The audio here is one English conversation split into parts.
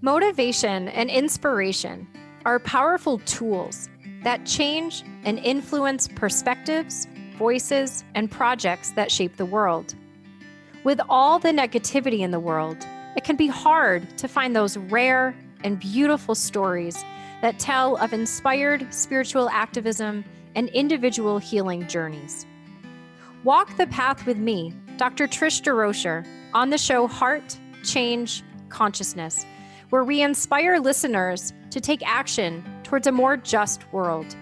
Motivation and inspiration are powerful tools that change and influence perspectives, voices, and projects that shape the world. With all the negativity in the world, it can be hard to find those rare and beautiful stories that tell of inspired spiritual activism and individual healing journeys. Walk the path with me, Dr. Trish DeRocher, on the show Heart.Change.Consciousness, where we inspire listeners to take action towards a more just world.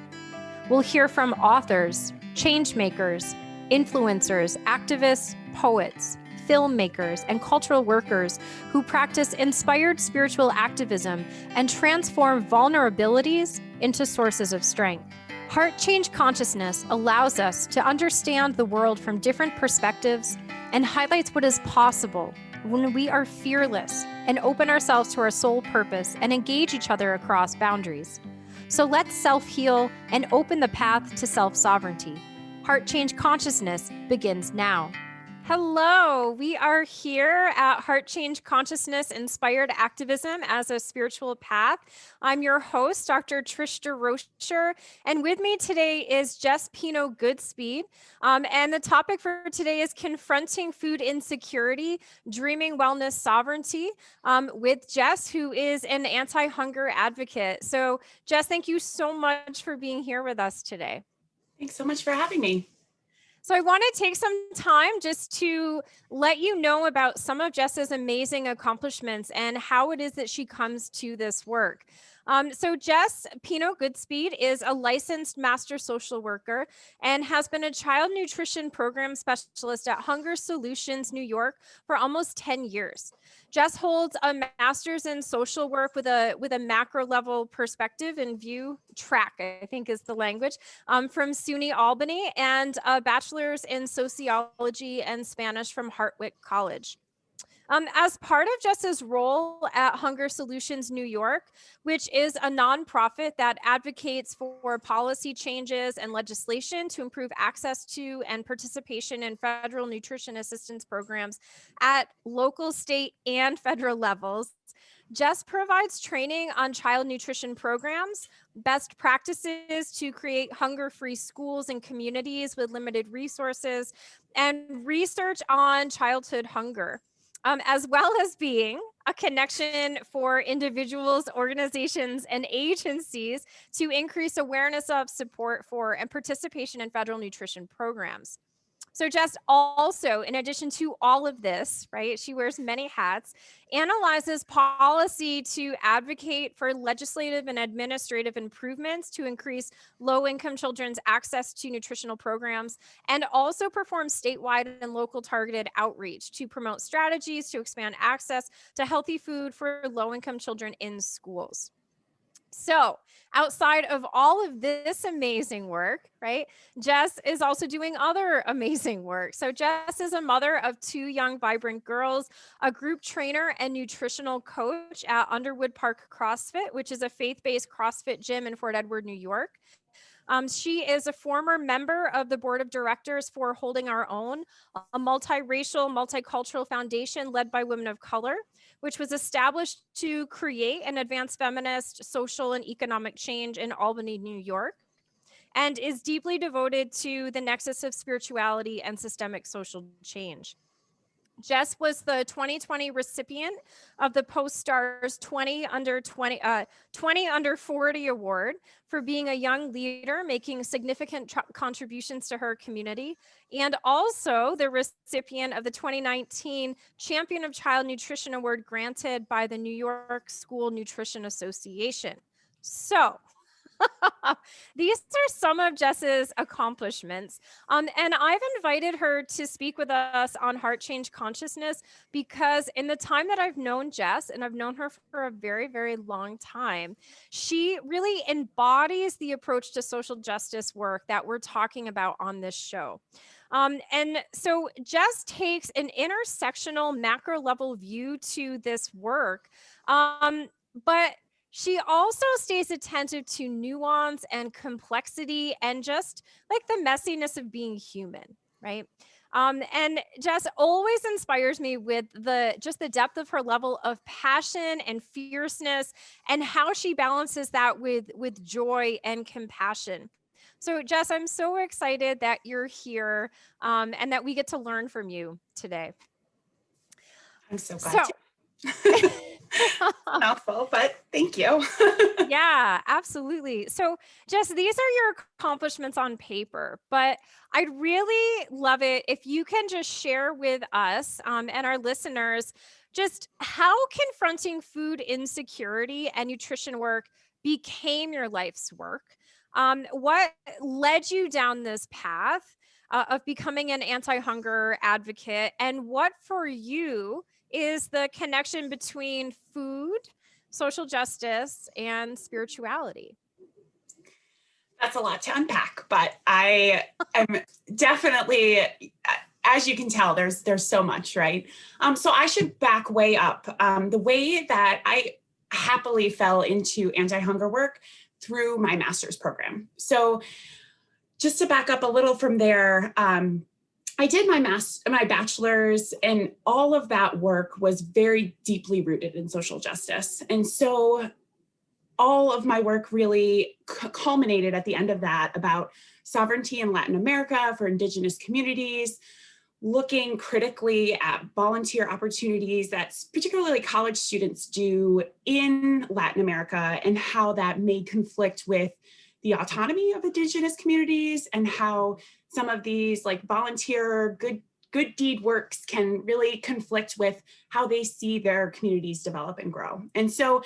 We'll hear from authors, change makers, influencers, activists, poets, filmmakers, and cultural workers who practice inspired spiritual activism and transform vulnerabilities into sources of strength. Heart.Change.Consciousness allows us to understand the world from different perspectives and highlights what is possible when we are fearless and open ourselves to our soul purpose and engage each other across boundaries. So let's self-heal and open the path to self-sovereignty. Heart.Change.Consciousness begins now. Hello, we are here at Heart.Change.Consciousness Inspired Activism as a Spiritual Path. I'm your host, Dr. Trish DeRocher, and with me today is Jess Pino-Goodspeed. And the topic for today is Confronting Food Insecurity, Dreaming Wellness Sovereignty, with Jess, who is an anti-hunger advocate. So Jess, thank you so much for being here with us today. Thanks so much for having me. So I want to take some time just to let you know about some of Jess's amazing accomplishments and how it is that she comes to this work. So Jess Pino-Goodspeed is a licensed master social worker and has been a child nutrition program specialist at Hunger Solutions, New York for almost 10 years. Jess holds a master's in social work with a macro level perspective and view track, I think is the language, from SUNY Albany, and a bachelor's in sociology and Spanish from Hartwick College. As part of Jess's role at Hunger Solutions New York, which is a nonprofit that advocates for policy changes and legislation to improve access to and participation in federal nutrition assistance programs at local, state, and federal levels, Jess provides training on child nutrition programs, best practices to create hunger-free schools and communities with limited resources, and research on childhood hunger. As well as being a connection for individuals, organizations, and agencies to increase awareness of, support for, and participation in federal nutrition programs. So Jess also, in addition to all of this, right, she wears many hats, analyzes policy to advocate for legislative and administrative improvements to increase low-income children's access to nutritional programs, and also performs statewide and local targeted outreach to promote strategies to expand access to healthy food for low-income children in schools. So outside of all of this amazing work, right, Jess is also doing other amazing work. So Jess is a mother of 2 young, vibrant girls, a group trainer and nutritional coach at Underwood Park CrossFit, which is a faith-based CrossFit gym in Fort Edward, New York. She is a former member of the board of directors for Holding Our Own, a multiracial, multicultural foundation led by women of color, which was established to create and advance feminist, social, and economic change in Albany, New York, and is deeply devoted to the nexus of spirituality and systemic social change. Jess was the 2020 recipient of the Post-Stars 20 Under 40 Award for being a young leader making significant contributions to her community, and also the recipient of the 2019 Champion of Child Nutrition Award granted by the New York School Nutrition Association. So these are some of Jess's accomplishments. And I've invited her to speak with us on Heart.Change.Consciousness because in the time that I've known Jess, and I've known her for a very, very long time, she really embodies the approach to social justice work that we're talking about on this show. And so Jess takes an intersectional macro level view to this work, but she also stays attentive to nuance and complexity and just like the messiness of being human, right? And Jess always inspires me with just the depth of her level of passion and fierceness and how she balances that with joy and compassion. So Jess, I'm so excited that you're here and that we get to learn from you today. I'm so glad So to. Mouthful, but thank you. yeah, absolutely. So, Jess, these are your accomplishments on paper, but I'd really love it if you can just share with us and our listeners just how confronting food insecurity and nutrition work became your life's work. What led you down this path of becoming an anti-hunger advocate, and what for you is the connection between food, social justice, and spirituality? That's a lot to unpack, but I am definitely, as you can tell, there's so much, right? So I should back way up. The way that I happily fell into anti-hunger work through my master's program. So just to back up a little from there, I did my bachelor's, and all of that work was very deeply rooted in social justice. And so all of my work really culminated at the end of that about sovereignty in Latin America for Indigenous communities, looking critically at volunteer opportunities that particularly college students do in Latin America and how that may conflict with the autonomy of Indigenous communities, and how some of these like volunteer good deed works can really conflict with how they see their communities develop and grow. And so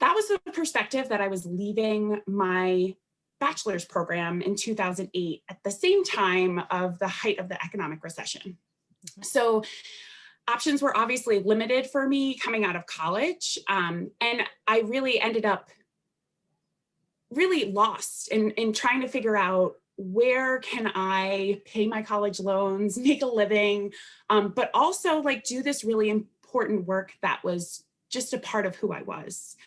that was the perspective that I was leaving my bachelor's program in 2008 at the same time of the height of the economic recession. So options were obviously limited for me coming out of college. And I really ended up really lost in trying to figure out, where can I pay my college loans, make a living, but also like do this really important work that was just a part of who I was.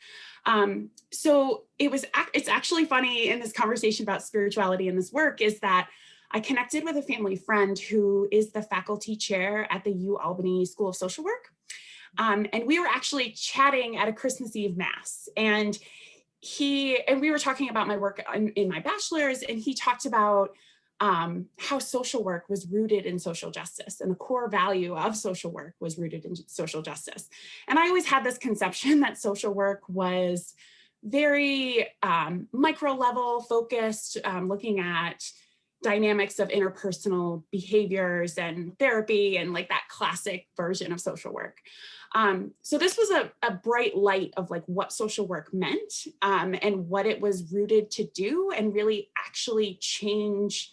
So it's actually funny in this conversation about spirituality and this work is that I connected with a family friend who is the faculty chair at the UAlbany School of Social Work. And we were actually chatting at a Christmas Eve Mass, and we were talking about my work in my bachelor's, and he talked about how social work was rooted in social justice, and the core value of social work was rooted in social justice. And I always had this conception that social work was very micro level focused, looking at dynamics of interpersonal behaviors and therapy and like that classic version of social work. So this was a bright light of like what social work meant and what it was rooted to do, and really actually change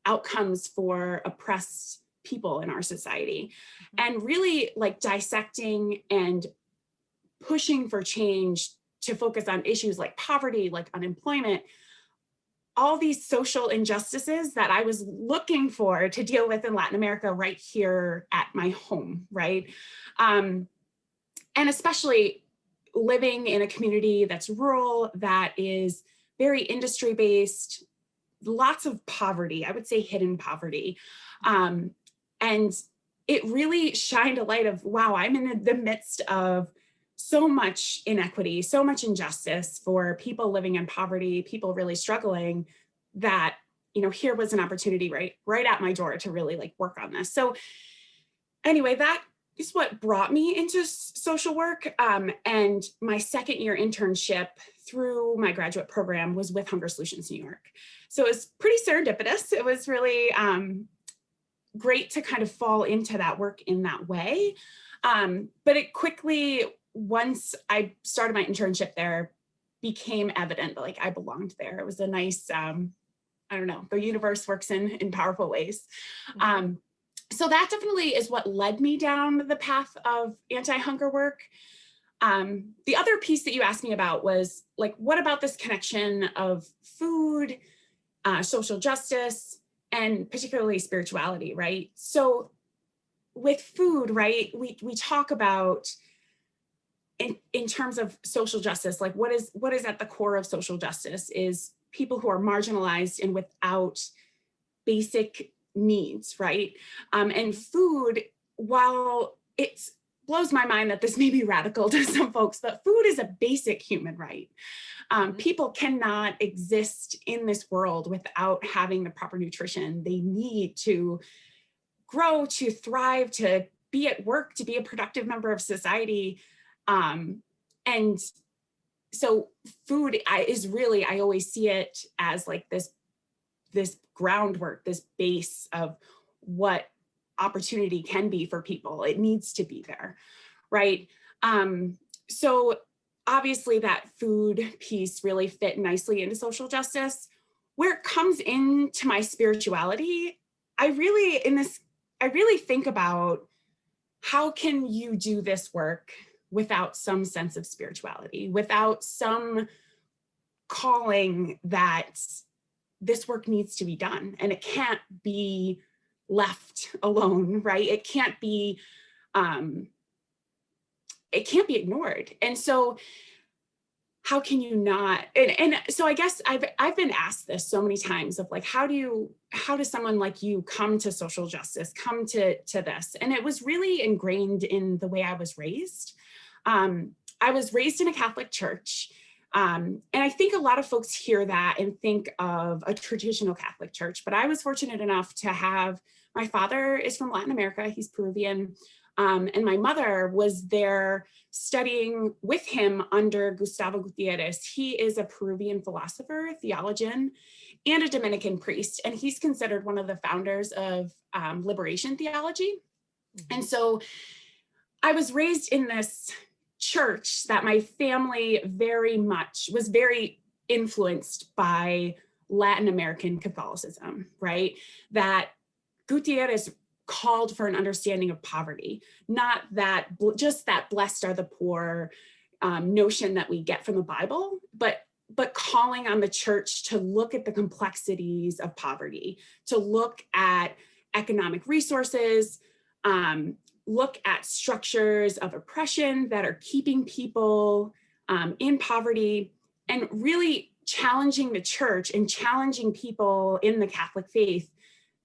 outcomes for oppressed people in our society. And really like dissecting and pushing for change to focus on issues like poverty, like unemployment, all these social injustices that I was looking for to deal with in Latin America right here at my home, right? And especially living in a community that's rural, that is very industry-based, lots of poverty, I would say hidden poverty. And it really shined a light of, wow, I'm in the midst of so much inequity, so much injustice for people living in poverty, people really struggling, that, you know, here was an opportunity right at my door to really like work on this. So anyway, that is what brought me into social work. And my second year internship through my graduate program was with Hunger Solutions New York. So it was pretty serendipitous. It was really great to kind of fall into that work in that way. But it quickly, once I started my internship there, became evident that like I belonged there. It was a nice, I don't know, the universe works in powerful ways. So that definitely is what led me down the path of anti-hunger work. The other piece that you asked me about was like, what about this connection of food, social justice, and particularly spirituality, right? So with food, right, we talk about in terms of social justice, like what is at the core of social justice is people who are marginalized and without basic needs, right? And food, while it blows my mind that this may be radical to some folks, but food is a basic human right. People cannot exist in this world without having the proper nutrition they need to grow, to thrive, to be at work, to be a productive member of society. And so food is really, I always see it as like this groundwork, this base of what opportunity can be for people. It needs to be there, right? So obviously that food piece really fit nicely into social justice. Where it comes into my spirituality, I really think about how can you do this work without some sense of spirituality, without some calling that this work needs to be done and it can't be left alone, right? It can't be ignored. And so how can you not, and so I guess I've been asked this so many times of like, how does someone like you come to social justice, come to this? And it was really ingrained in the way I was raised. I was raised in a Catholic church. And I think a lot of folks hear that and think of a traditional Catholic church, but I was fortunate enough to have, my father is from Latin America, he's Peruvian. And my mother was there studying with him under Gustavo Gutierrez. He is a Peruvian philosopher, theologian, and a Dominican priest. And he's considered one of the founders of liberation theology. And so I was raised in this church that my family was very influenced by Latin American Catholicism, right? That Gutierrez called for an understanding of poverty, not that just that blessed are the poor notion that we get from the Bible, but calling on the church to look at the complexities of poverty, to look at economic resources, look at structures of oppression that are keeping people in poverty, and really challenging the church and challenging people in the Catholic faith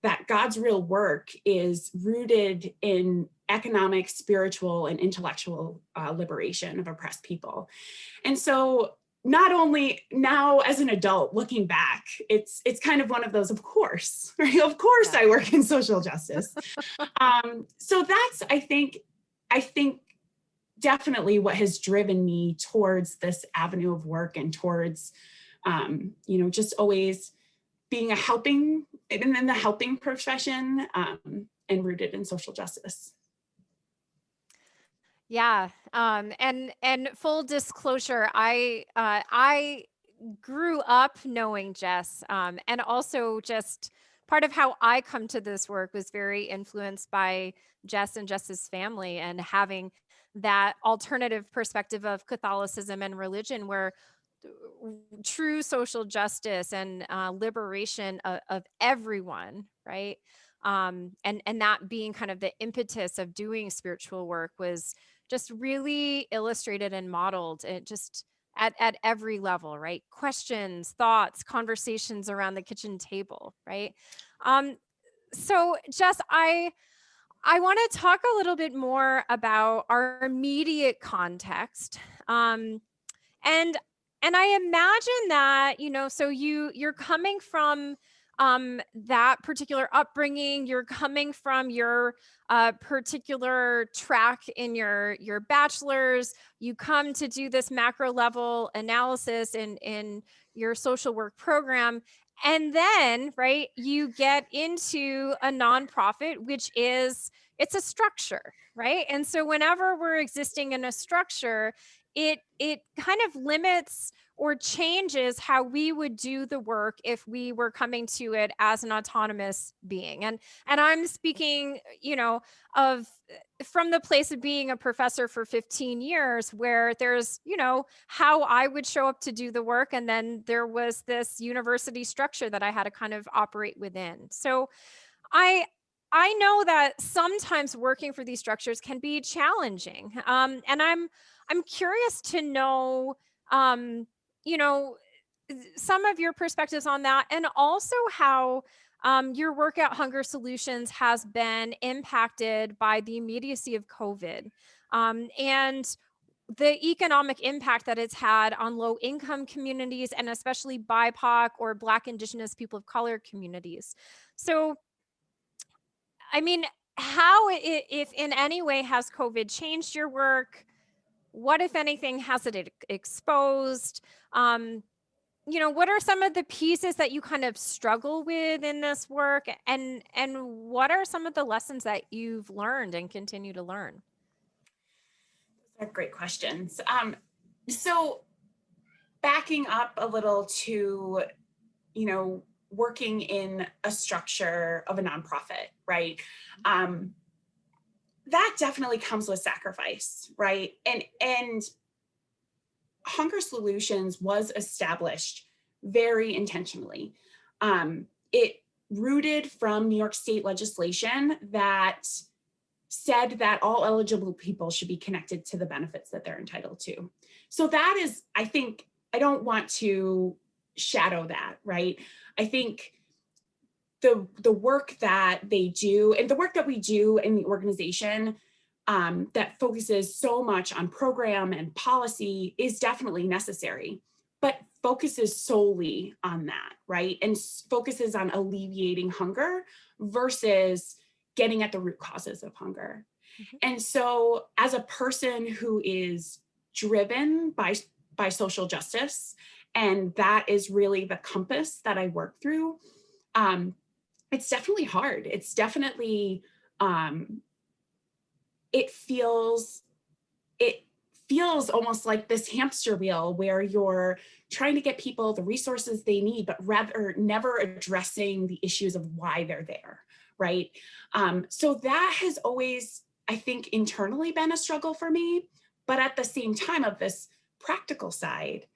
that God's real work is rooted in economic, spiritual, and intellectual liberation of oppressed people. And so not only now as an adult looking back, it's kind of one of those, of course, right? Of course I work in social justice. So that's, I think definitely what has driven me towards this avenue of work and towards, just always being in the helping profession and rooted in social justice. Yeah. And full disclosure, I grew up knowing Jess, and also just part of how I come to this work was very influenced by Jess and Jess's family, and having that alternative perspective of Catholicism and religion, where true social justice and liberation of everyone, right? And that being kind of the impetus of doing spiritual work was just really illustrated and modeled, it just at every level, right? Questions, thoughts, conversations around the kitchen table, right? So Jess, I want to talk a little bit more about our immediate context. And I imagine that, so you're coming from that particular upbringing, you're coming from your particular track in your bachelor's, you come to do this macro level analysis in your social work program. And then, right, you get into a nonprofit, which it's a structure, right? And so whenever we're existing in a structure, it kind of limits or changes how we would do the work if we were coming to it as an autonomous being. And I'm speaking, of from the place of being a professor for 15 years, where there's, how I would show up to do the work. And then there was this university structure that I had to kind of operate within. So I know that sometimes working for these structures can be challenging. And I'm curious to know, you know, some of your perspectives on that, and also how your work at Hunger Solutions has been impacted by the immediacy of COVID, and the economic impact that it's had on low income communities, and especially BIPOC or Black, Indigenous, people of color communities. So, I mean, how, if in any way, has COVID changed your work? What, if anything, has it exposed? What are some of the pieces that you kind of struggle with in this work? And what are some of the lessons that you've learned and continue to learn? Those are great questions. So backing up a little to, working in a structure of a nonprofit, right? That definitely comes with sacrifice, right? And Hunger Solutions was established very intentionally. It rooted from New York State legislation that said that all eligible people should be connected to the benefits that they're entitled to. So that is, I think, I don't want to shadow that, right? I think the work that they do and the work that we do in the organization that focuses so much on program and policy is definitely necessary, but focuses solely on that, right? And focuses on alleviating hunger versus getting at the root causes of hunger. Mm-hmm. And so as a person who is driven by social justice, and that is really the compass that I work through, it's definitely hard. It's definitely, it feels almost like this hamster wheel where you're trying to get people the resources they need, but rather never addressing the issues of why they're there, right? So that has always, I think, internally been a struggle for me. But at the same time, of this practical side,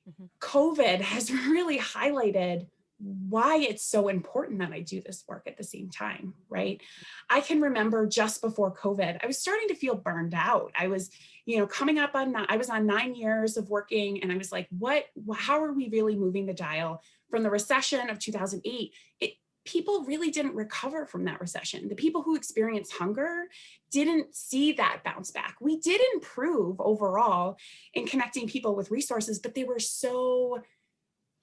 mm-hmm. COVID has really highlighted why it's so important that I do this work at the same time, right? I can remember just before COVID, I was starting to feel burned out. I was, coming up on I was on 9 years of working, and I was like, how are we really moving the dial? From the recession of 2008, people really didn't recover from that recession. The people who experienced hunger didn't see that bounce back. We did improve overall in connecting people with resources, but they were so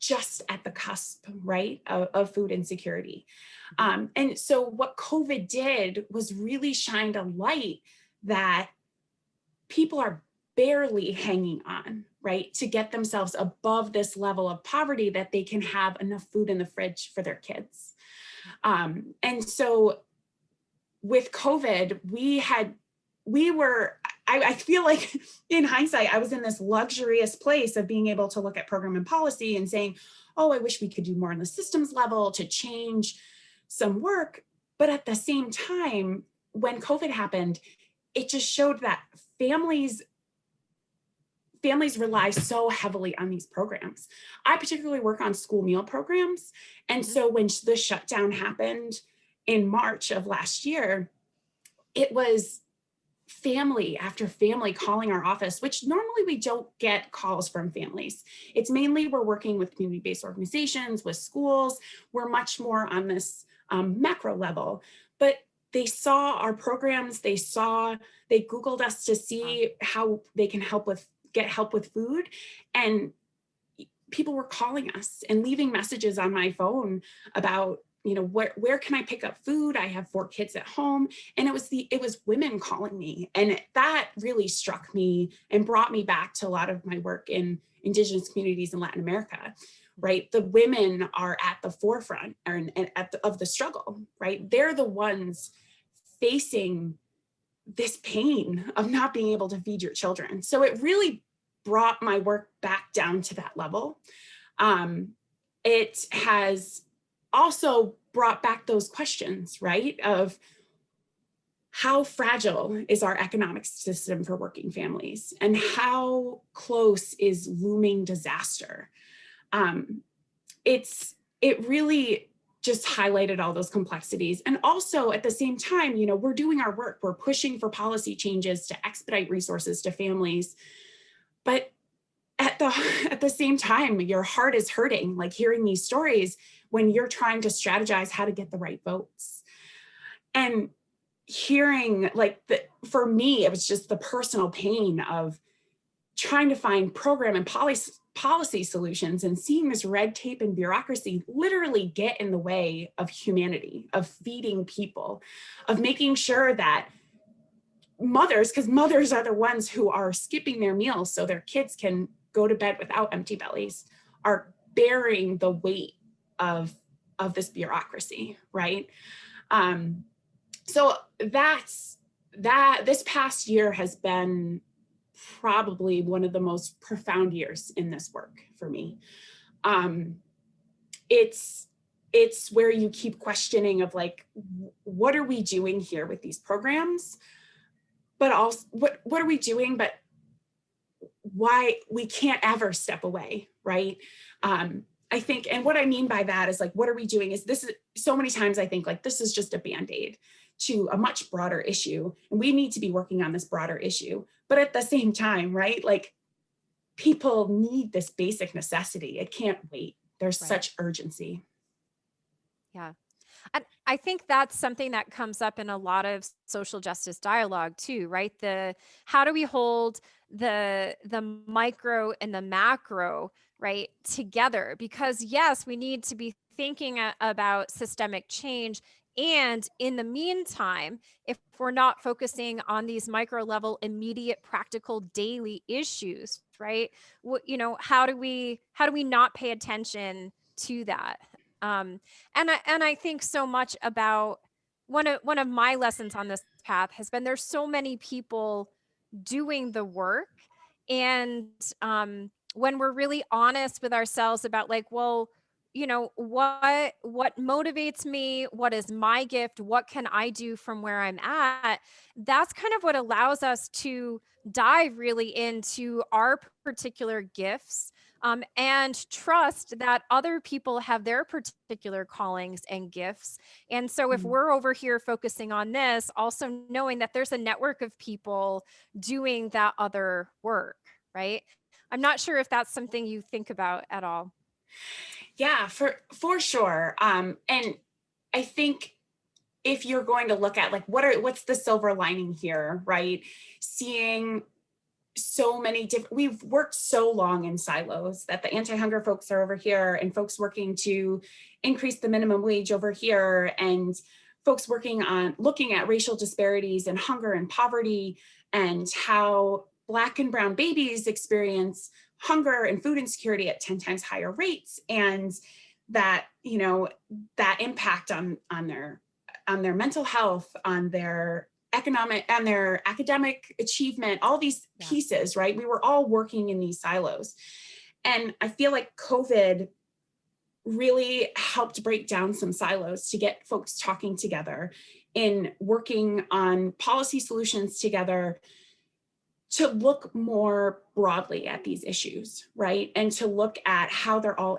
just at the cusp, right, of food insecurity. And so what COVID did was really shined a light that people are barely hanging on, right, to get themselves above this level of poverty that they can have enough food in the fridge for their kids. And so with COVID, I feel like in hindsight, I was in this luxurious place of being able to look at program and policy and saying, oh, I wish we could do more on the systems level to change some work. But at the same time, when COVID happened, it just showed that families rely so heavily on these programs. I particularly work on school meal programs. And so when the shutdown happened in March of last year, it was family after family calling our office, which normally we don't get calls from families. It's mainly we're working with community-based organizations, with schools. We're much more on this macro level, but they saw our programs. They Googled us to see how they can get help with food. And people were calling us and leaving messages on my phone about, where can I pick up food? I have 4 kids at home. And it was women calling me. And that really struck me and brought me back to a lot of my work in Indigenous communities in Latin America, right? The women are at the forefront of the struggle, right? They're the ones facing this pain of not being able to feed your children. So it really brought my work back down to that level. It has also brought back those questions, right? Of how fragile is our economic system for working families, and how close is looming disaster? It really just highlighted all those complexities. And also at the same time, you know, we're doing our work, we're pushing for policy changes to expedite resources to families. But at the same time, your heart is hurting, like hearing these stories when you're trying to strategize how to get the right votes. And hearing for me, it was just the personal pain of trying to find program and policy solutions and seeing this red tape and bureaucracy literally get in the way of humanity, of feeding people, of making sure that mothers, because mothers are the ones who are skipping their meals so their kids can go to bed without empty bellies, are bearing the weight of this bureaucracy, right? So this past year has been probably one of the most profound years in this work for me. It's where you keep questioning of like, what are we doing here with these programs? But also, what are we doing? But why we can't ever step away, right? I think, and what I mean by that is like, what are we doing? So many times I think like, this is just a Band-Aid to a much broader issue. And we need to be working on this broader issue. But at the same time, right? Like people need this basic necessity. It can't wait. There's such urgency. Yeah. And I think that's something that comes up in a lot of social justice dialogue too, right? How do we hold the micro and the macro, right, together? Because yes, we need to be thinking about systemic change. And in the meantime, if we're not focusing on these micro level, immediate, practical, daily issues, right? You know, how do we not pay attention to that? And I think so much about one of my lessons on this path has been there's so many people doing the work. And when we're really honest with ourselves about like, well, you know, what motivates me? What is my gift? What can I do from where I'm at? That's kind of what allows us to dive really into our particular gifts, and trust that other people have their particular callings and gifts. And so if we're over here focusing on this, also knowing that there's a network of people doing that other work, right? I'm not sure if that's something you think about at all. Yeah, for sure. And I think if you're going to look at like, what's the silver lining here, right? Seeing so many different, we've worked so long in silos that the anti-hunger folks are over here and folks working to increase the minimum wage over here, and folks working on looking at racial disparities and hunger and poverty and how Black and brown babies experience hunger and food insecurity at 10 times higher rates, and that, you know, that impact on their mental health, on their economic and their academic achievement, all these pieces, right? We were all working in these silos. And I feel like COVID really helped break down some silos to get folks talking together in working on policy solutions together, to look more broadly at these issues, right? And to look at how they're all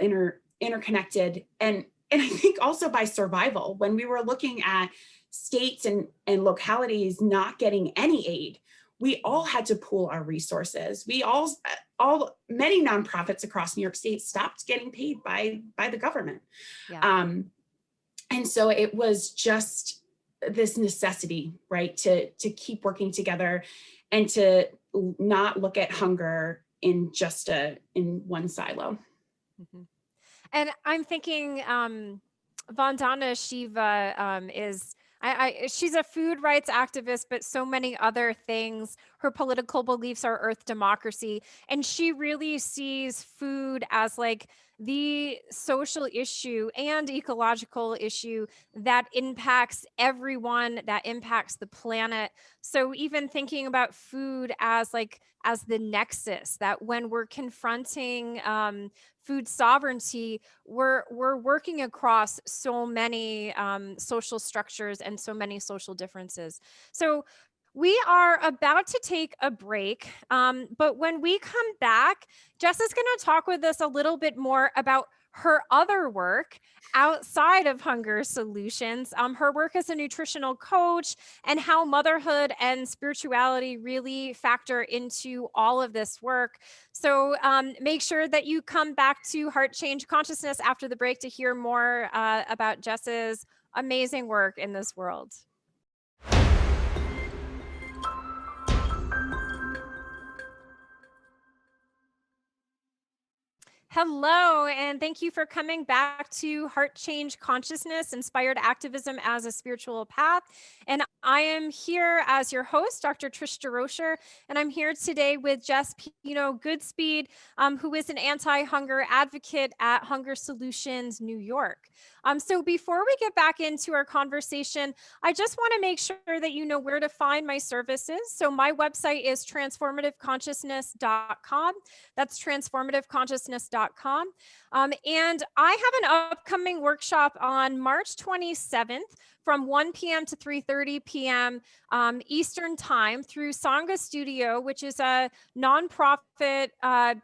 interconnected. And I think also by survival, when we were looking at states and localities not getting any aid, we all had to pool our resources. Many nonprofits across New York State stopped getting paid by the government. Yeah. And so it was just this necessity, right, to keep working together and to not look at hunger in one silo. Mm-hmm. And I'm thinking Vandana Shiva is, she's a food rights activist, but so many other things. Her political beliefs are earth democracy. And she really sees food as like the social issue and ecological issue that impacts everyone, that impacts the planet. So even thinking about food as the nexus, that when we're confronting food sovereignty, we're working across so many social structures and so many social differences. So we are about to take a break, but when we come back, Jess is going to talk with us a little bit more about her other work outside of hunger solutions, her work as a nutritional coach, and how motherhood and spirituality really factor into all of this work. So make sure that you come back to Heart Change Consciousness after the break to hear more about Jess's amazing work in this world. Hello, and thank you for coming back to Heart Change Consciousness, Inspired Activism as a Spiritual Path. And I am here as your host, Dr. Trish DeRocher, and I'm here today with Jess Pino-Goodspeed, who is an anti-hunger advocate at Hunger Solutions, New York. So before we get back into our conversation, I just want to make sure that you know where to find my services. So my website is transformativeconsciousness.com. That's transformativeconsciousness.com. And I have an upcoming workshop on March 27th from 1 p.m. to 3:30 p.m. Eastern Time through Sangha Studio, which is a nonprofit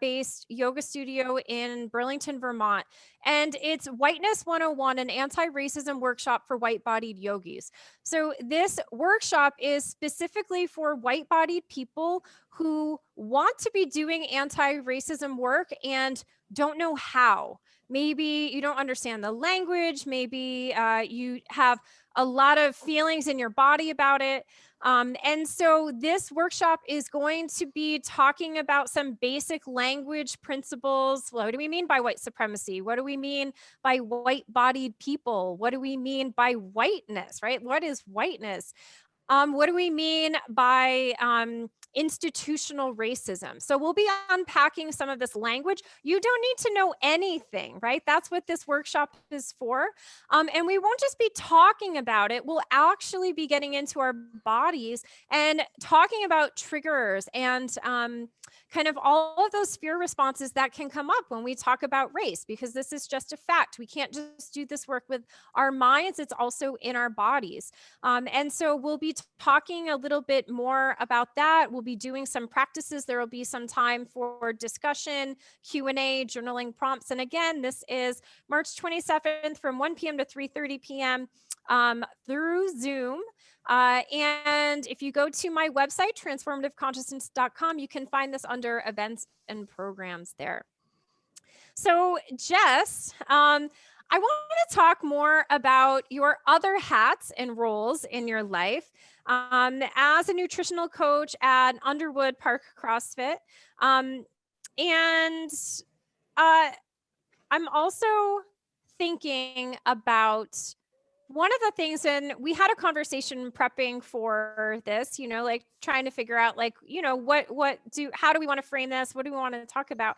based yoga studio in Burlington, Vermont. And it's Whiteness 101, an anti-racism workshop for white-bodied yogis. So this workshop is specifically for white-bodied people who want to be doing anti-racism work and don't know how. Maybe you don't understand the language. Maybe you have a lot of feelings in your body about it. And so this workshop is going to be talking about some basic language principles. What do we mean by white supremacy? What do we mean by white-bodied people? What do we mean by whiteness, right? What is whiteness? What do we mean by institutional racism? So we'll be unpacking some of this language. You don't need to know anything, right? That's what this workshop is for. And we won't just be talking about it. We'll actually be getting into our bodies and talking about triggers and kind of all of those fear responses that can come up when we talk about race, because this is just a fact. We can't just do this work with our minds. It's also in our bodies. And so we'll be talking a little bit more about that. We'll be doing some practices. There will be some time for discussion, Q&A, journaling prompts. And again, this is March 27th from 1 p.m. to 3:30 p.m. Through Zoom. And if you go to my website, transformativeconsciousness.com, you can find this under events and programs there. So Jess, I want to talk more about your other hats and roles in your life as a nutritional coach at Underwood Park CrossFit. And I'm also thinking about one of the things, and we had a conversation prepping for this, like trying to figure out how do we want to frame this? What do we want to talk about?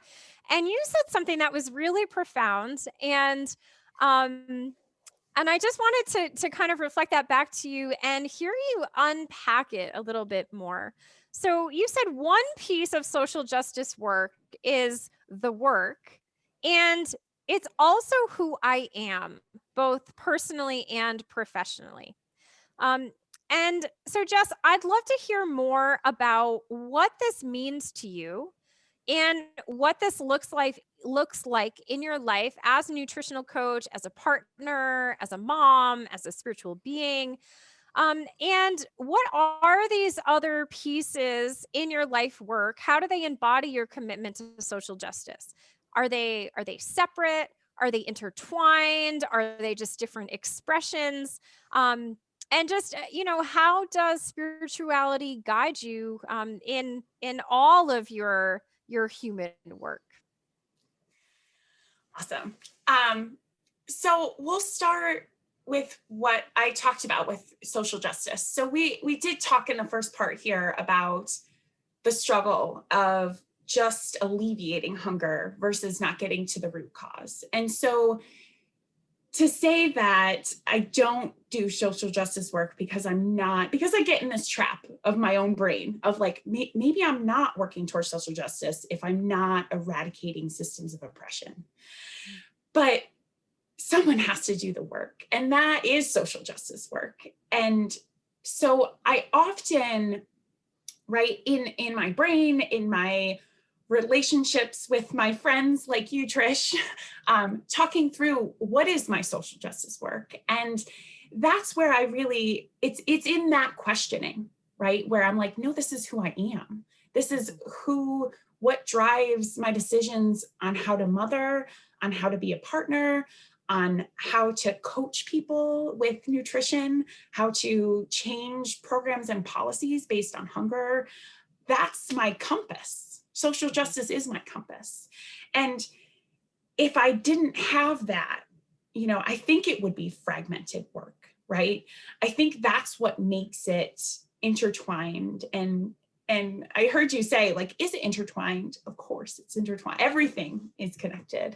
And you said something that was really profound. And I just wanted to kind of reflect that back to you and hear you unpack it a little bit more. So you said one piece of social justice work is the work, and it's also who I am, both personally and professionally. And so Jess, I'd love to hear more about what this means to you and what this looks like in your life as a nutritional coach, as a partner, as a mom, as a spiritual being. And what are these other pieces in your life work? How do they embody your commitment to social justice? Are they separate? Are they intertwined? Are they just different expressions? And just, how does spirituality guide you in all of your human work? Awesome. So we'll start with what I talked about with social justice. So we did talk in the first part here about the struggle of just alleviating hunger versus not getting to the root cause. And so to say that I don't do social justice work because I get in this trap of my own brain of like, maybe I'm not working towards social justice if I'm not eradicating systems of oppression. But someone has to do the work, and that is social justice work. And so I often, right, in my brain, in my relationships with my friends like you, Trish, talking through what is my social justice work. And that's where I really, it's in that questioning, right? Where I'm like, no, this is who I am. This is what drives my decisions on how to mother, on how to be a partner, on how to coach people with nutrition, how to change programs and policies based on hunger. That's my compass. Social justice is my compass. And if I didn't have that, I think it would be fragmented work, right? I think that's what makes it intertwined. And I heard you say, like, is it intertwined? Of course it's intertwined. Everything is connected.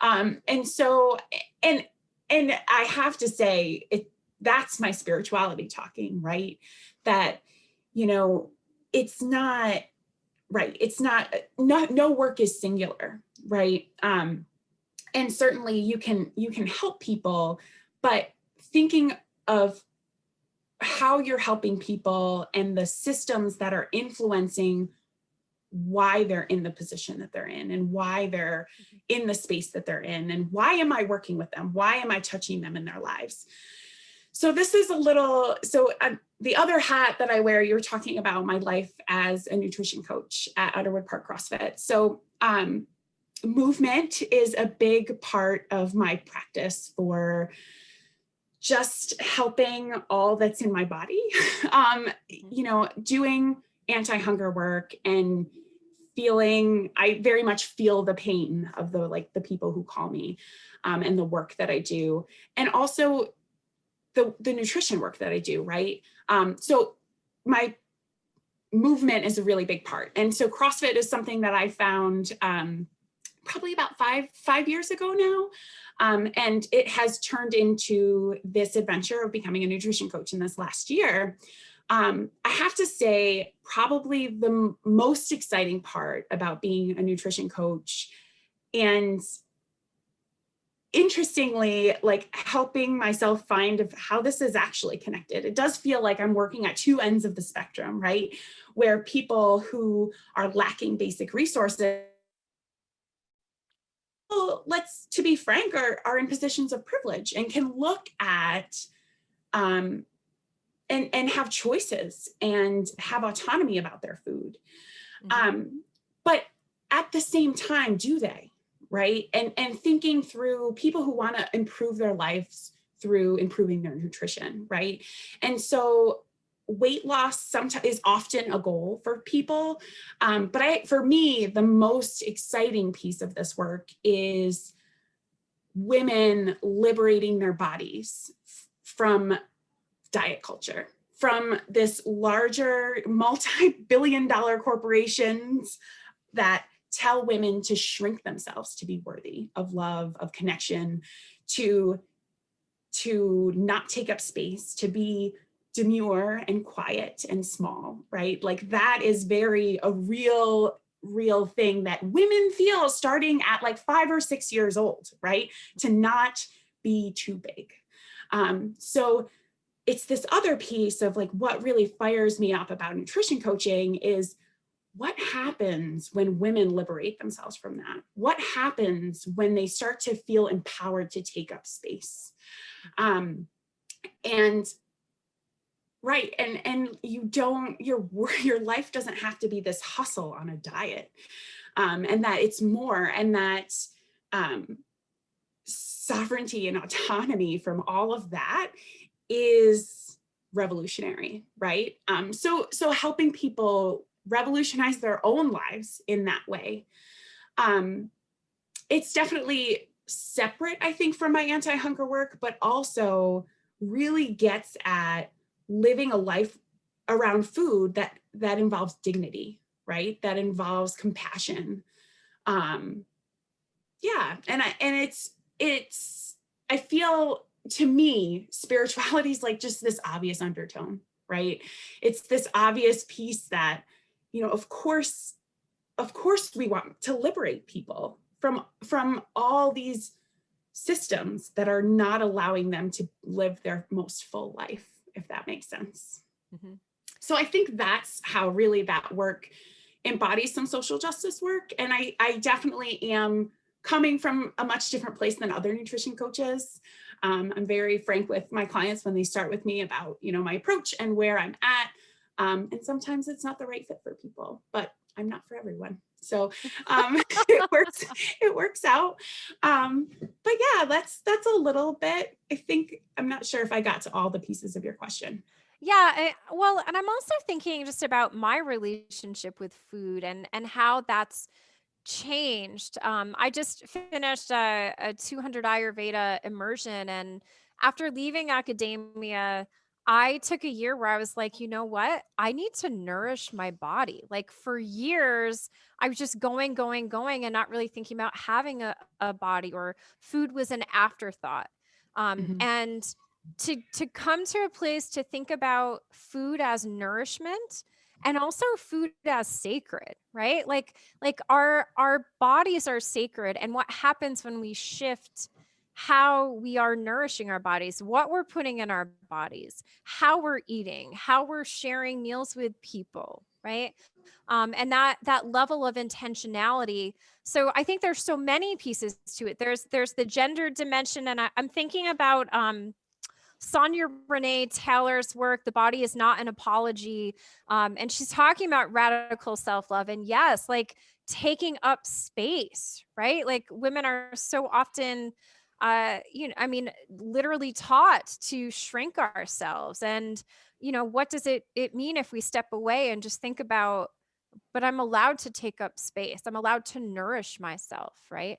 And so, and I have to say, that's my spirituality talking, right? That, it's not, right. It's no work is singular, right? And certainly you can help people, but thinking of how you're helping people and the systems that are influencing why they're in the position that they're in and why they're in the space that they're in, and why am I working with them? Why am I touching them in their lives? So this is the other hat that I wear, you're talking about my life as a nutrition coach at Underwood Park CrossFit. So movement is a big part of my practice for just helping all that's in my body, doing anti-hunger work and I very much feel the pain of the people who call me, and the work that I do. And also the nutrition work that I do, right? So my movement is a really big part. And so CrossFit is something that I found probably about five years ago now. And it has turned into this adventure of becoming a nutrition coach in this last year. I have to say, probably the most exciting part about being a nutrition coach, and interestingly, like helping myself find how this is actually connected. It does feel like I'm working at two ends of the spectrum, right? Where people who are lacking basic resources, to be frank, are in positions of privilege and can look at and have choices and have autonomy about their food. But at the same time, do they? Right? And thinking through people who want to improve their lives through improving their nutrition, right? And so weight loss sometimes is often a goal for people. But for me, the most exciting piece of this work is women liberating their bodies from diet culture, from this larger multi-billion-dollar corporations that tell women to shrink themselves to be worthy of love, of connection, to not take up space, to be demure and quiet and small, right? Like that is a real thing that women feel starting at like 5 or 6 years old, right? To not be too big. So it's this other piece of like what really fires me up about nutrition coaching is what happens when women liberate themselves from that? What happens when they start to feel empowered to take up space? And right, and your life doesn't have to be this hustle on a diet, and that it's more, and that sovereignty and autonomy from all of that is revolutionary, right? So helping people revolutionize their own lives in that way. It's definitely separate, I think, from my anti-hunger work, but also really gets at living a life around food that involves dignity, right? That involves compassion. Yeah, and I feel, to me, spirituality is like just this obvious undertone, right? It's this obvious piece that, of course we want to liberate people from all these systems that are not allowing them to live their most full life, if that makes sense. So I think that's how really that work embodies some social justice work. And I definitely am coming from a much different place than other nutrition coaches. I'm very frank with my clients when they start with me about, my approach and where I'm at. And sometimes it's not the right fit for people, but I'm not for everyone. So it works out. But yeah, that's a little bit, I think. I'm not sure if I got to all the pieces of your question. Yeah, well, and I'm also thinking just about my relationship with food and how that's changed. I just finished a 200 Ayurveda immersion, and after leaving academia, I took a year where I was like, you know what? I need to nourish my body. Like for years, I was just going, and not really thinking about having a body, or food was an afterthought. And to come to a place to think about food as nourishment and also food as sacred, right? Like our bodies are sacred, and what happens when we shift how we are nourishing our bodies, what we're putting in our bodies, how we're eating, how we're sharing meals with people, right? And that level of intentionality. So I think there's so many pieces to it. There's the gender dimension, and I'm thinking about Sonia Renee Taylor's work, The Body is Not an Apology. And she's talking about radical self-love. And yes, like taking up space, right? Like women are so often, literally taught to shrink ourselves. And, what does it mean if we step away and just think about, but I'm allowed to take up space. I'm allowed to nourish myself, right?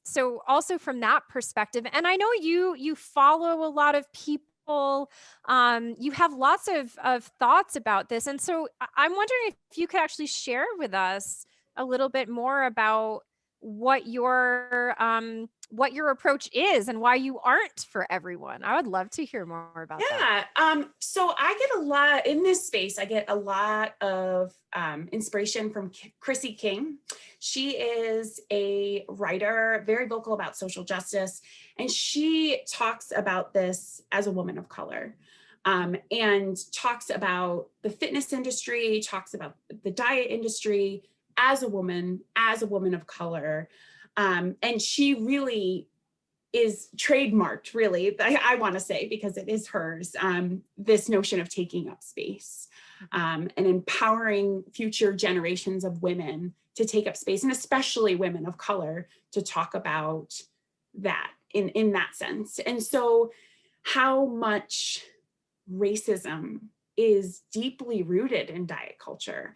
So also from that perspective, and I know you follow a lot of people, you have lots of thoughts about this. And so I'm wondering if you could actually share with us a little bit more about what your approach is and why you aren't for everyone. I would love to hear more about that. Yeah. So I get a lot in this space. I get a lot of inspiration from Chrissy King. She is a writer, very vocal about social justice, and she talks about this as a woman of color. And talks about the fitness industry, talks about the diet industry as a woman of color. And she really is trademarked, really, I want to say, because it is hers, this notion of taking up space and empowering future generations of women to take up space, and especially women of color, to talk about that in that sense. And so how much racism is deeply rooted in diet culture.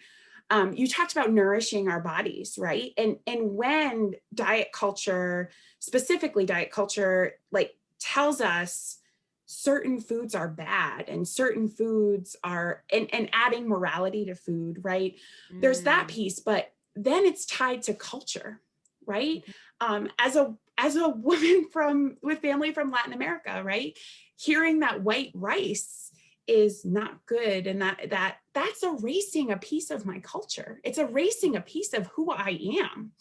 You talked about nourishing our bodies, right? And when diet culture, specifically diet culture, like tells us certain foods are bad and certain foods are, and adding morality to food, right? There's that piece, but then it's tied to culture, right? As a woman with family from Latin America, right? Hearing that white rice is not good, and that's erasing a piece of my culture. It's erasing a piece of who I am.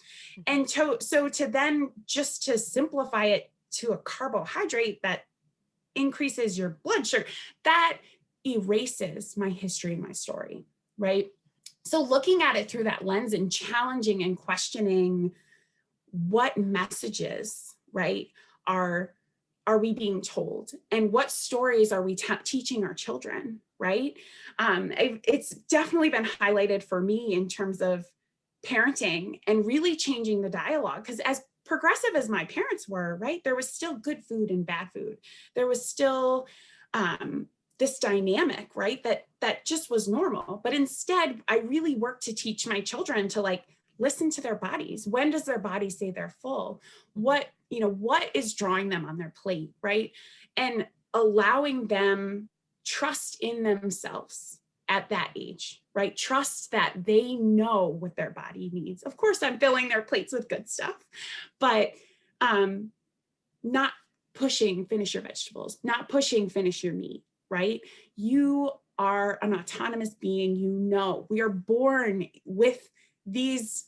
And so to then just to simplify it to a carbohydrate that increases your blood sugar, that erases my history and my story, right? So looking at it through that lens and challenging and questioning what messages, right, are we being told, and what stories are we teaching our children, right? It's definitely been highlighted for me in terms of parenting and really changing the dialogue, because as progressive as my parents were, right, there was still good food and bad food. There was still this dynamic, right, that just was normal. But instead, I really worked to teach my children to like listen to their bodies. When does their body say they're full? What is drawing them on their plate, right? And allowing them trust in themselves at that age, right? Trust that they know what their body needs. Of course, I'm filling their plates with good stuff, but not pushing finish your vegetables, not pushing finish your meat, right? You are an autonomous being. We are born with these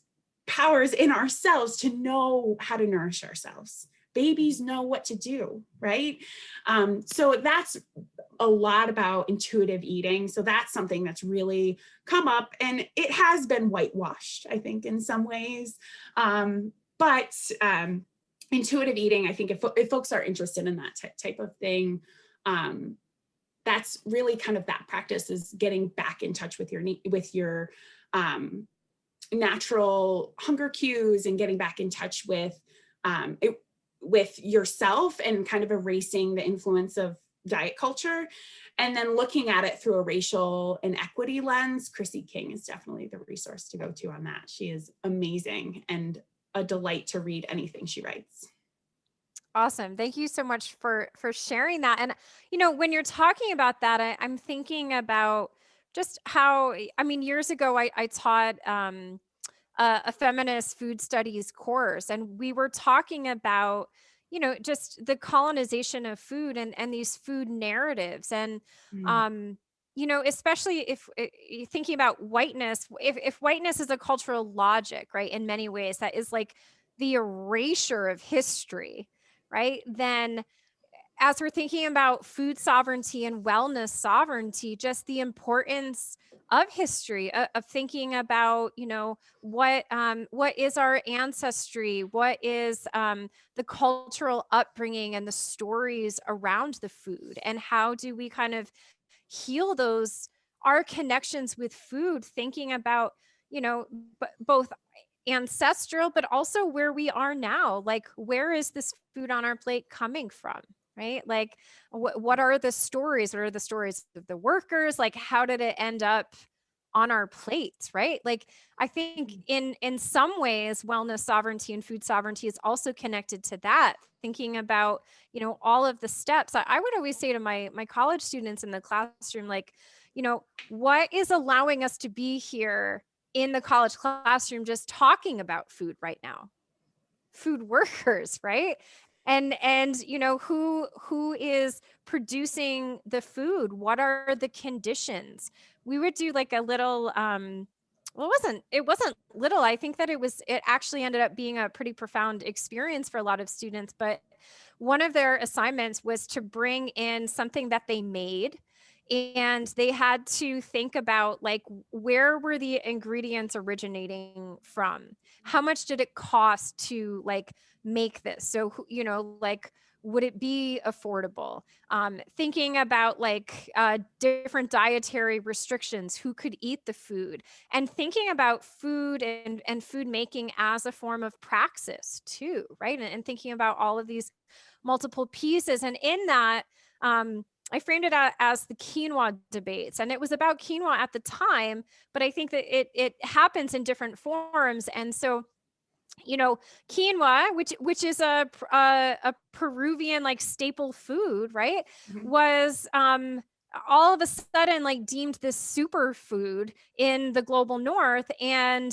powers in ourselves to know how to nourish ourselves babies know what to do, right? So that's a lot about intuitive eating. So that's something that's really come up, and it has been whitewashed, I think, in some ways. But intuitive eating, I think if folks are interested in that type of thing, that's really kind of that practice, is getting back in touch with your natural hunger cues, and getting back in touch with yourself, and kind of erasing the influence of diet culture, and then looking at it through a racial and equity lens. Chrissy King is definitely the resource to go to on that. She is amazing and a delight to read anything she writes. Awesome. Thank you so much for sharing that. And when you're talking about that, I'm thinking about just how, I mean, years ago I taught a feminist food studies course, and we were talking about just the colonization of food and these food narratives. And especially if you're thinking about whiteness, if whiteness is a cultural logic, right, in many ways that is like the erasure of history, right, then as we're thinking about food sovereignty and wellness sovereignty, just the importance of history, of thinking about, what is our ancestry, what is the cultural upbringing and the stories around the food, and how do we kind of heal our connections with food, thinking about, both ancestral, but also where we are now. Like, where is this food on our plate coming from? Right? Like, what are the stories? What are the stories of the workers? Like, how did it end up on our plates? Right? Like, I think in some ways, wellness sovereignty and food sovereignty is also connected to that. Thinking about, all of the steps. I would always say to my college students in the classroom, like, what is allowing us to be here in the college classroom just talking about food right now? Food workers, right? And who is producing the food? What are the conditions? We would do like a little well, it wasn't little. I think that it actually ended up being a pretty profound experience for a lot of students. But one of their assignments was to bring in something that they made, and they had to think about, like, where were the ingredients originating from? How much did it cost to, like, make this? So, like, would it be affordable? Thinking about, like, different dietary restrictions, who could eat the food, and thinking about food and food making as a form of praxis too, right? And thinking about all of these multiple pieces. And in that, I framed it out as the quinoa debates, and it was about quinoa at the time, but I think that it happens in different forms. And so, quinoa, which is a Peruvian, like, staple food, right, was all of a sudden, like, deemed this superfood in the global north. And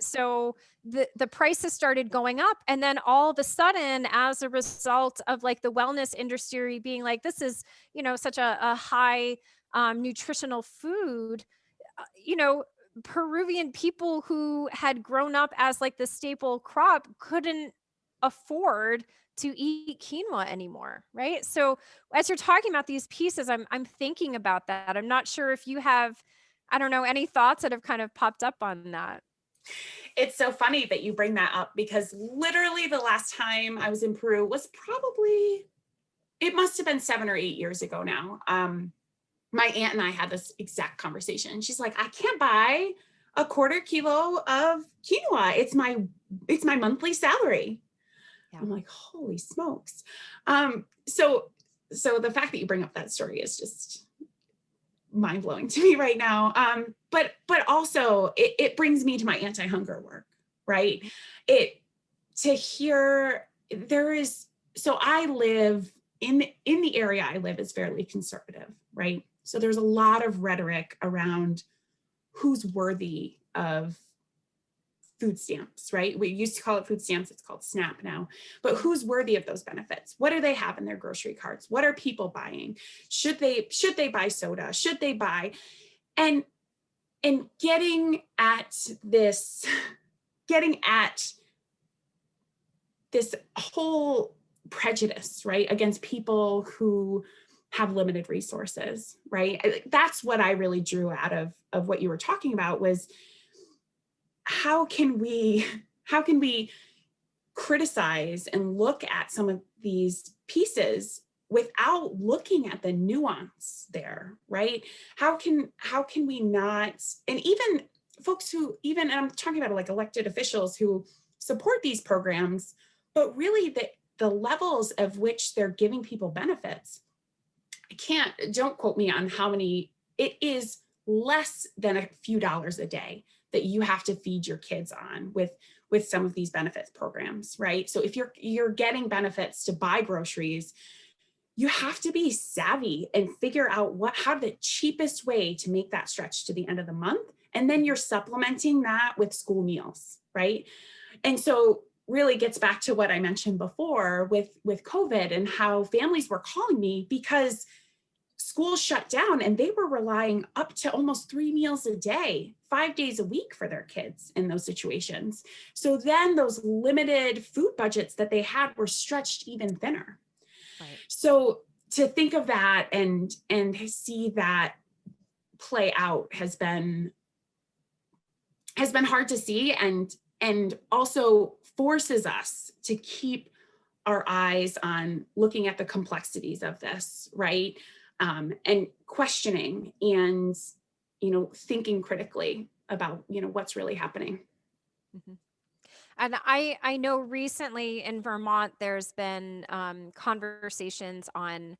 so the prices started going up, and then all of a sudden, as a result of, like, the wellness industry being like, this is such a high nutritional food, you know Peruvian people who had grown up as, like, the staple crop couldn't afford to eat quinoa anymore, right? So as you're talking about these pieces, I'm thinking about that. I'm not sure if you have, I don't know, any thoughts that have kind of popped up on that. It's so funny that you bring that up, because literally the last time I was in Peru was probably, it must have been 7 or 8 years ago now. My aunt and I had this exact conversation. She's like, I can't buy a quarter kilo of quinoa. It's my monthly salary. Yeah. I'm like, holy smokes. So the fact that you bring up that story is just mind blowing to me right now. But also it brings me to my anti-hunger work, right? So I live in the area I live is fairly conservative, right? So there's a lot of rhetoric around who's worthy of food stamps, right? We used to call it food stamps, it's called SNAP now. But who's worthy of those benefits? What do they have in their grocery carts? What are people buying? Should they buy soda? Should they buy? And getting at this whole prejudice, right, against people who have limited resources, right? That's what I really drew out of what you were talking about, was how can we criticize and look at some of these pieces without looking at the nuance there, right? How can we not, and even folks who and I'm talking about like elected officials who support these programs, but really the levels of which they're giving people benefits, don't quote me on how many, it is less than a few dollars a day that you have to feed your kids on with some of these benefits programs, right? So if you're getting benefits to buy groceries, you have to be savvy and figure out how the cheapest way to make that stretch to the end of the month. And then you're supplementing that with school meals, right? And so really gets back to what I mentioned before with COVID and how families were calling me because schools shut down and they were relying up to almost 3 meals a day, 5 days a week for their kids in those situations. So then those limited food budgets that they had were stretched even thinner. Right. So to think of that and see that play out has been hard to see, and also forces us to keep our eyes on looking at the complexities of this, right? And questioning and, thinking critically about, what's really happening. Mm-hmm. And I know recently in Vermont, there's been conversations on,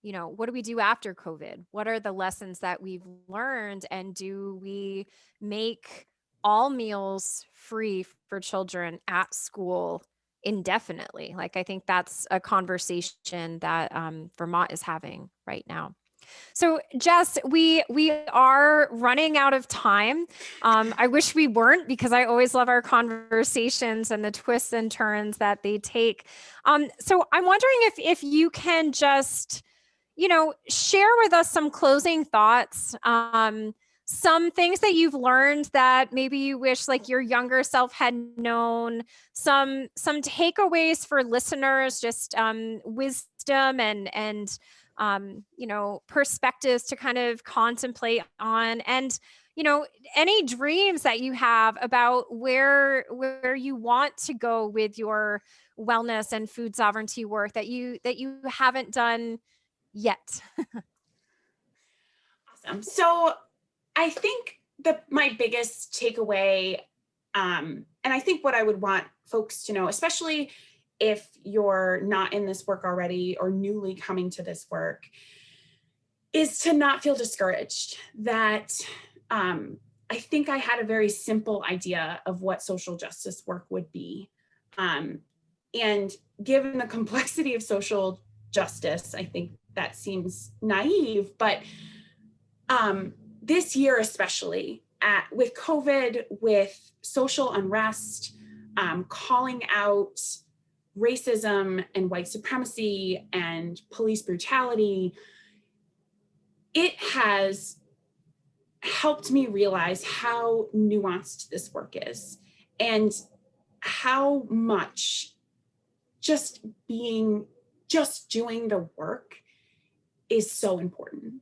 what do we do after COVID? What are the lessons that we've learned? And do we make all meals free for children at school indefinitely? Like, I think that's a conversation that Vermont is having right now. So Jess, we are running out of time. I wish we weren't, because I always love our conversations and the twists and turns that they take. So I'm wondering if you can just, share with us some closing thoughts, some things that you've learned that maybe you wish like your younger self had known, some takeaways for listeners, just wisdom and perspectives to kind of contemplate on, and any dreams that you have about where you want to go with your wellness and food sovereignty work that you haven't done yet. Awesome. So I think my biggest takeaway, and I think what I would want folks to know, especially if you're not in this work already or newly coming to this work, is to not feel discouraged. That I think I had a very simple idea of what social justice work would be. And given the complexity of social justice, I think that seems naive, but this year, especially with COVID, with social unrest, calling out racism and white supremacy and police brutality, it has helped me realize how nuanced this work is and how much just doing the work is so important.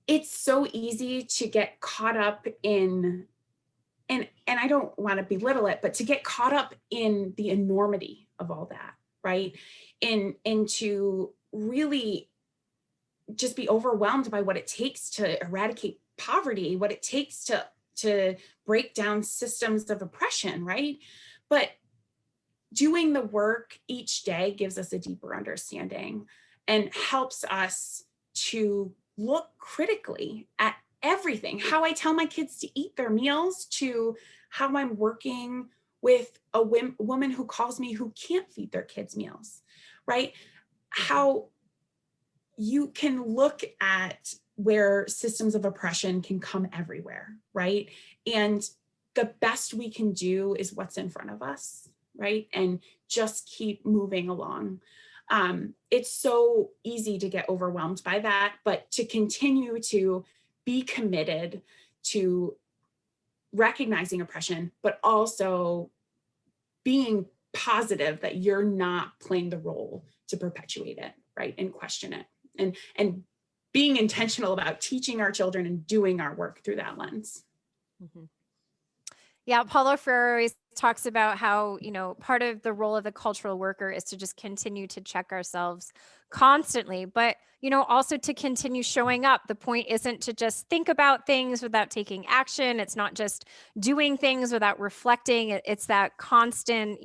It's so easy to get caught up in, and I don't want to belittle it, but to get caught up in the enormity of all that, right? And to really just be overwhelmed by what it takes to eradicate poverty, what it takes to break down systems of oppression, right? But doing the work each day gives us a deeper understanding and helps us to look critically at everything, how I tell my kids to eat their meals, to how I'm working with a woman who calls me who can't feed their kids meals, right? How you can look at where systems of oppression can come everywhere, right? And the best we can do is what's in front of us, right? And just keep moving along. It's so easy to get overwhelmed by that, but to continue to be committed to recognizing oppression, but also being positive that you're not playing the role to perpetuate it, right? And question it. And being intentional about teaching our children and doing our work through that lens. Mm-hmm. Yeah, Paulo Freire always talks about how, part of the role of the cultural worker is to just continue to check ourselves constantly, but, also to continue showing up. The point isn't to just think about things without taking action. It's not just doing things without reflecting. It's that constant,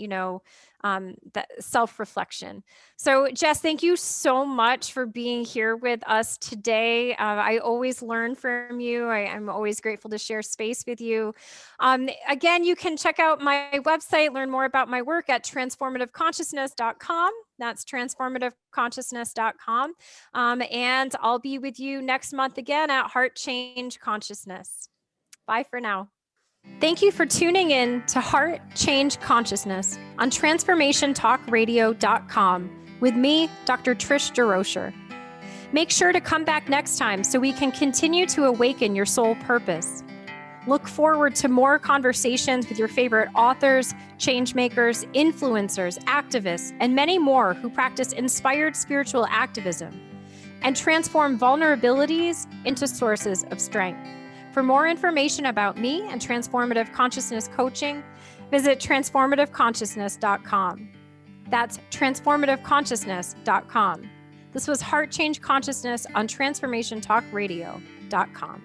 that self-reflection. So Jess, thank you so much for being here with us today. I always learn from you. I'm always grateful to share space with you. Again, you can check out my website, learn more about my work at transformativeconsciousness.com. That's transformativeconsciousness.com. And I'll be with you next month again at Heart.Change.Consciousness. Bye for now. Thank you for tuning in to Heart Change Consciousness on transformationtalkradio.com with me, Dr. Trish DeRocher. Make sure to come back next time so we can continue to awaken your soul purpose. Look forward to more conversations with your favorite authors, changemakers, influencers, activists, and many more who practice inspired spiritual activism and transform vulnerabilities into sources of strength. For more information about me and transformative consciousness coaching, visit transformativeconsciousness.com. That's transformativeconsciousness.com. This was Heart Change Consciousness on transformationtalkradio.com.